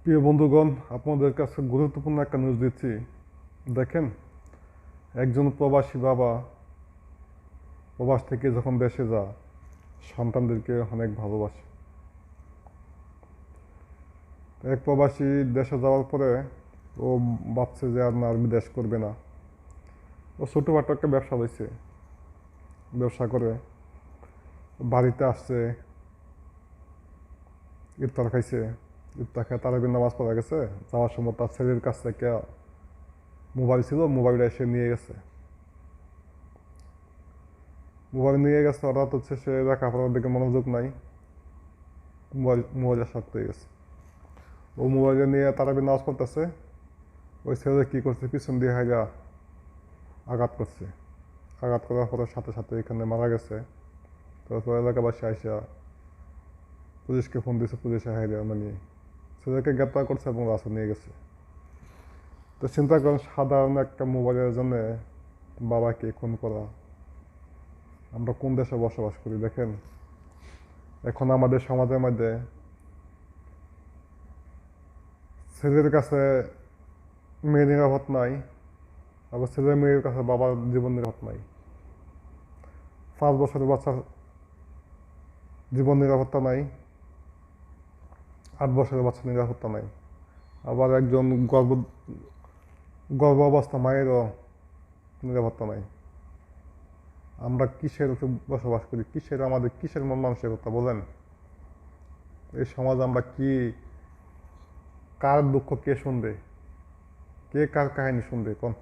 প্রিয় বন্ধুগণ, আপনাদের কাছে গুরুত্বপূর্ণ একটা নিউজ দিচ্ছি। দেখেন, একজন প্রবাসী বাবা প্রবাস থেকে যখন দেশে যায়, সন্তানদেরকে অনেক ভালোবাসে। এক প্রবাসী দেশে যাওয়ার পরে ও ভাবছে যে আর না, আর বিদেশ করবে না। ও ছোটোখাটো একটা ব্যবসা হয়েছে, ব্যবসা করে বাড়িতে আসছে, ইফতার খাইছে। ইফতার খেয়ে তারাবির নামাজ পড়া গেছে। যাওয়ার সময় তার ছেলের কাছ থেকে মোবাইল ছিল, মোবাইলটা এসে নিয়ে গেছে। মোবাইল নিয়ে গেছে, হঠাৎ হচ্ছে সে লেখাপড়ার দিকে মনোযোগ নাই, মোবাইলে আসক্ত হয়ে গেছে। ও মোবাইলে নিয়ে তারাবি নামাজ পড়তেছে, ওই ছেলে কী করছে, পিছন দিয়ে হাইরা আঘাত করছে। আঘাত করার পরে সাথে সাথে এখানে মারা গেছে। তারপর এলাকাবাসী আইসা পুলিশকে ফোন দিয়েছে, পুলিশে হাইরা মানে ছেলেকে গ্রেপ্তার করছে এবং রাস্তা নিয়ে গেছে। তো চিন্তা করেন, সাধারণ একটা মোবাইলের জন্য বাবাকে খুন করা। আমরা কোন দেশে বসবাস করি দেখেন। এখন আমাদের সমাজের মধ্যে ছেলের কাছে মেয়ে নিরাপদ নাই, আবার ছেলে মেয়ের কাছে বাবার জীবন নিরাপদ নাই। 5 বছরের বাচ্চার জীবন নিরাপত্তা নাই, 8 বছরের বাচ্চার নিরাপত্তা নাই। আবার একজন গর্ভ অবস্থা মায়েরও নিরাপত্তা নাই। আমরা কিসের উপর বসবাস করি, কিসের মন মানসিকতা বলেন? এই সমাজ আমরা কি, কার দুঃখ কে শুনবে, কে কার কাহিনী শুনবে কোন?